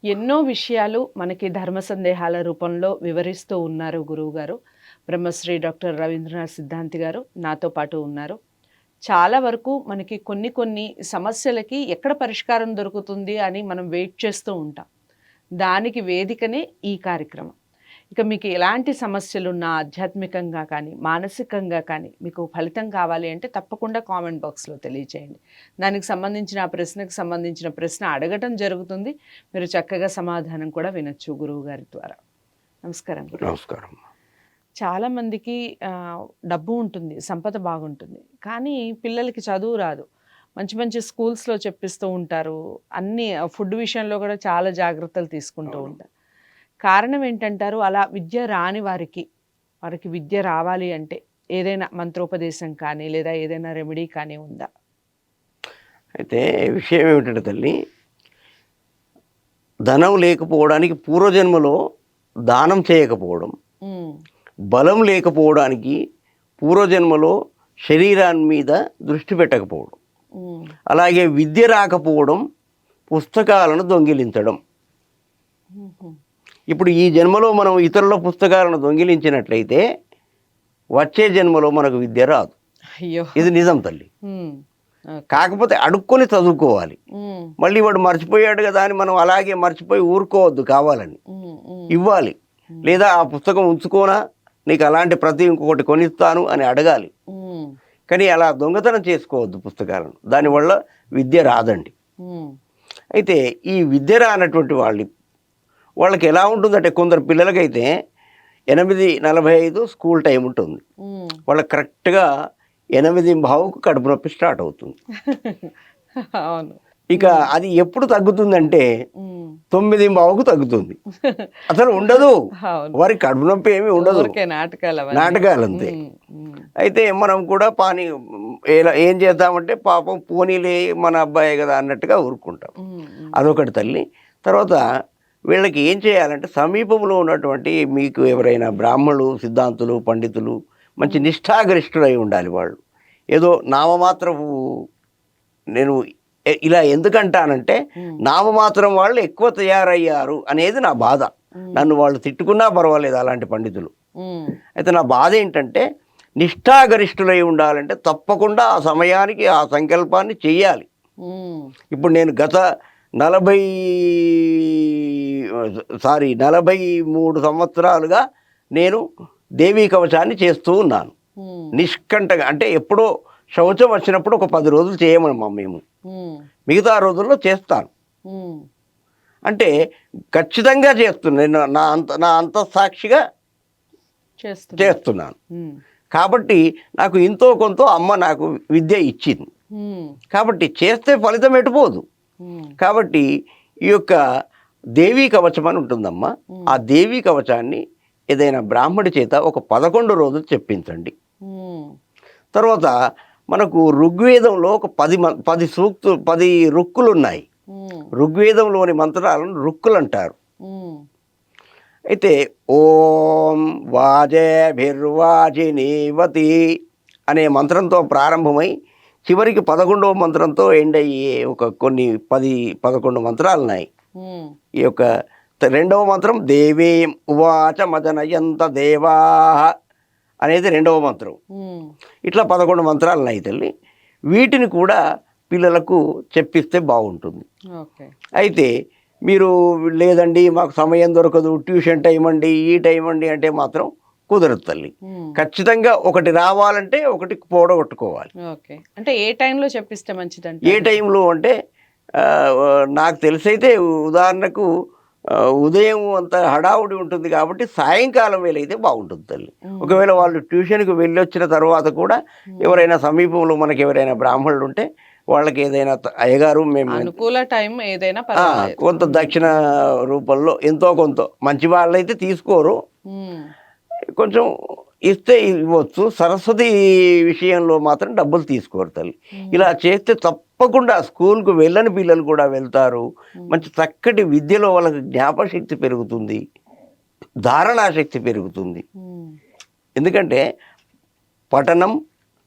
ఎన్నో విషయాలు మనకి ధర్మ సందేహాల రూపంలో వివరిస్తూ ఉన్నారు గురువుగారు. బ్రహ్మశ్రీ డాక్టర్ రవీంద్రనాథ్ సిద్ధాంతి గారు నాతో పాటు ఉన్నారు. చాలా వరకు మనకి కొన్ని కొన్ని సమస్యలకి ఎక్కడ పరిష్కారం దొరుకుతుంది అని మనం వెయిట్ చేస్తూ ఉంటాం. దానికి వేదికనే ఈ కార్యక్రమం. ఇక మీకు ఎలాంటి సమస్యలున్నా ఆధ్యాత్మికంగా కానీ, మానసికంగా కానీ మీకు ఫలితం కావాలి అంటే తప్పకుండా కామెంట్ బాక్స్‌లో తెలియచేయండి. దానికి సంబంధించిన ఆ ప్రశ్నకు సంబంధించిన ప్రశ్న అడగటం జరుగుతుంది. మీరు చక్కగా సమాధానం కూడా వినొచ్చు గురువుగారి ద్వారా. నమస్కారం గురువు. నమస్కారం. చాలామందికి డబ్బు ఉంటుంది, సంపద బాగుంటుంది. కానీ పిల్లలకి చదువు రాదు. మంచి మంచి స్కూల్స్‌లో చెప్పిస్తూ ఉంటారు. అన్నీ ఫుడ్ విషయంలో కూడా చాలా జాగ్రత్తలు తీసుకుంటూ అవును. ఉంటారు. కారణం ఏంటంటారు? అలా విద్య రాని వారికి విద్య రావాలి అంటే ఏదైనా మంత్రోపదేశం కానీ, లేదా ఏదైనా రెమెడీ కానీ ఉందా? అయితే విషయం ఏమిటంటే తల్లి, ధనం లేకపోవడానికి పూర్వజన్మలో దానం చేయకపోవడం, హ్మ్. బలం లేకపోవడానికి పూర్వజన్మలో శరీరాన్ని మీద దృష్టి పెట్టకపోవడం, హ్మ్. అలాగే విద్య రాకపోవడం, పుస్తకాలను దొంగిలించడం. హుహు. ఇప్పుడు ఈ జన్మలో మనం ఇతరుల పుస్తకాలను దొంగిలించినట్లయితే వచ్చే జన్మలో మనకు విద్య రాదు. అయ్యో! ఇది నిజం తల్లి. హ్మ్. ఓకే. కాకపోతే అడుక్కొని చదువుకోవాలి. హ్మ్. మళ్ళీ వాడు మర్చిపోయాడు కదా అని మనం అలాగే మర్చిపోయి ఊరుకోవద్దు, కావాలని హ్మ్. హ్మ్. ఇవ్వాలి. లేదా ఆ పుస్తకం ఉంచుకోనా, నీకు అలాంటి ప్రతి ఇంకొకటి కొనిస్తాను అని అడగాలి. హ్మ్. కానీ అలా దొంగతనం చేసుకోవద్దు పుస్తకాలను, దానివల్ల విద్య రాదండి. హ్మ్. అయితే ఈ విద్య రానటువంటి వాళ్ళకి ఎలా ఉంటుందంటే, కొందరు పిల్లలకైతే 8:45 స్కూల్ టైం ఉంటుంది. హ్మ్. వాళ్ళకి కరెక్ట్గా 8:15కు కడుపు నొప్పి స్టార్ట్ అవుతుంది. అవును. ఇక అది ఎప్పుడు తగ్గుతుందంటే హ్మ్. 9:15కు తగ్గుతుంది. అసలు ఉండదు, అవును. వారికి కడుపు నొప్పి ఏమీ ఉండదు, ఊరికే నాటకాలవన్నీ. నాటకాలంతే. హ్మ్. హ్మ్. అయితే మనం కూడా ఏం చేద్దామంటే, పాపం పోనీలే మన అబ్బాయే కదా అన్నట్టుగా ఊరుకుంటాం. హ్మ్. హ్మ్. అదొకటి తల్లి. తర్వాత వీళ్ళకి ఏం చేయాలంటే, సమీపంలో ఉన్నటువంటి మీకు ఎవరైనా బ్రాహ్మణులు, సిద్ధాంతులు, పండితులు మంచి నిష్ఠాగరిష్ఠులై ఉండాలి వాళ్ళు. ఏదో నామమాత్రపు, నేను ఇలా ఎందుకంటానంటే, హ్మ్. నామమాత్రం వాళ్ళు ఎక్కువ తయారయ్యారు అనేది నా బాధ. హ్మ్. నన్ను వాళ్ళు తిట్టుకున్నా పర్వాలేదు అలాంటి పండితులు. హ్మ్. అయితే నా బాధ ఏంటంటే, నిష్ఠాగరిష్ఠులై ఉండాలంటే తప్పకుండా ఆ సమయానికి ఆ సంకల్పాన్ని చెయ్యాలి. హ్మ్. ఇప్పుడు నేను గత 43 సంవత్సరాలుగా నేను దేవీ కవచాన్ని చేస్తూ ఉన్నాను. హ్మ్. నిష్కంఠగా, అంటే ఎప్పుడో శౌచం వచ్చినప్పుడు ఒక 10 రోజులు చేయమమ్మా మేము, హ్మ్. మిగతా రోజుల్లో చేస్తాను. హ్మ్. అంటే ఖచ్చితంగా చేస్తున్నాను, నేను నా అంతఃసాక్షిగా చేస్తున్నారు. చేస్తున్నాను. హ్మ్. కాబట్టి నాకు ఇంతో కొంత అమ్మ నాకు విద్య ఇచ్చింది. హ్మ్. కాబట్టి చేస్తే ఫలితం ఎటుపోదు. హ్మ్. కాబట్టి ఈ యొక్క దేవీ కవచం అని ఉంటుందమ్మా, ఆ దేవీ కవచాన్ని ఏదైనా బ్రాహ్మడి చేత ఒక 11 రోజులు చెప్పించండి. హ్మ్. తర్వాత మనకు ఋగ్వేదంలో ఒక 10 రుక్కులు ఉన్నాయి. హ్మ్. ఋగ్వేదంలోని మంత్రాలను రుక్కులు అంటారు. హ్మ్. అయితే ఓం వాజేభిర్వాజినీవతి అనే మంత్రంతో ప్రారంభమై చివరికి 11వ మంత్రంతో ఎండ్ అయ్యే కొన్ని 10-11 మంత్రాలు ఉన్నాయి. హ్మ్. ఈ యొక్క రెండవ మంత్రం దేవీం ఉవాచ మదనయంత దేవా అనేది రెండవ మంత్రం. హ్మ్. ఇట్లా 11 మంత్రాలు ఉన్నాయి తల్లి. వీటిని కూడా పిల్లలకు చెప్పిస్తే బాగుంటుంది. ఓకే. అయితే మీరు లేదండి మాకు సమయం దొరకదు, ట్యూషన్ టైం అండి, ఈ టైం అండి అంటే మాత్రం కుదరదు తల్లి. హ్మ్. ఖచ్చితంగా ఒకటి రావాలంటే ఒకటి పోడగొట్టుకోవాలి. ఓకే. అంటే ఏ టైంలో చెప్పిస్తే ఏ మంచిదంటారు? టైంలో అంటే, నాకు తెలిసైతే ఉదాహరణకు ఉదయం అంత హడావుడి ఉంటుంది కాబట్టి సాయంకాలం వేళ అయితే బాగుంటుంది తల్లి. హ్మ్. ఒకవేళ వాళ్ళు ట్యూషన్కి వెళ్ళొచ్చిన తర్వాత కూడా ఎవరైనా సమీపంలో మనకి ఎవరైనా బ్రాహ్మణులు ఉంటే వాళ్ళకి ఏదైనా అయ్యగారు మేము అనుకూల టైం ఏదైనా పర్వాలేదు. కొంత దక్షిణ రూపంలో ఎంతో కొంత, మంచి వాళ్ళైతే తీసుకోరు, హ్మ్. కొంచెం ఇస్తే ఇవ్వచ్చు. సరస్వతి విషయంలో మాత్రం డబ్బులు తీసుకోరు తల్లి. ఇలా చేస్తే తప్పకుండా స్కూల్కు వెళ్ళని పిల్లలు కూడా వెళ్తారు. మంచి చక్కటి విద్యలో వాళ్ళకి జ్ఞాపకశక్తి పెరుగుతుంది, ధారణాశక్తి పెరుగుతుంది. హ్మ్. ఎందుకంటే పఠనం,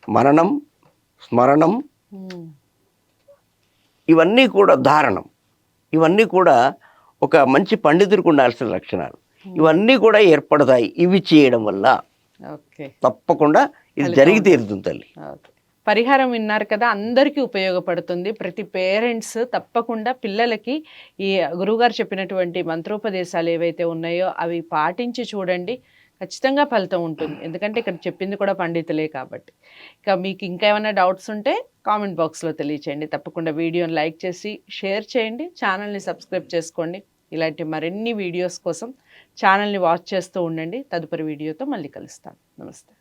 మననం, స్మరణం హ్మ్. ఇవన్నీ కూడా ధారణం, ఇవన్నీ కూడా ఒక మంచి పండితుడికి ఉండాల్సిన లక్షణాలు ఇవన్నీ కూడా ఏర్పడతాయి ఇవి చేయడం వల్ల. ఓకే. తప్పకుండా ఇది జరిగి తీరుతుంది తల్లి. ఓకే. పరిహారం విన్నారు కదా, అందరికీ ఉపయోగపడుతుంది. ప్రతి పేరెంట్స్ తప్పకుండా పిల్లలకి ఈ గురువుగారు చెప్పినటువంటి మంత్రోపదేశాలు ఏవైతే ఉన్నాయో అవి పాటించి చూడండి, ఖచ్చితంగా ఫలితం ఉంటుంది. ఎందుకంటే ఇక్కడ చెప్పింది కూడా పండితులే కాబట్టి. ఇక మీకు ఇంకా ఏమైనా డౌట్స్ ఉంటే కామెంట్ బాక్స్లో తెలియచేయండి. తప్పకుండా వీడియోని లైక్ చేసి షేర్ చేయండి, ఛానల్ని సబ్స్క్రైబ్ చేసుకోండి. ఇలాంటి మరిన్ని వీడియోస్ కోసం ఛానల్ని వాచ్ చేస్తూ ఉండండి. తదుపరి వీడియోతో మళ్ళీ కలుస్తాను. నమస్తే.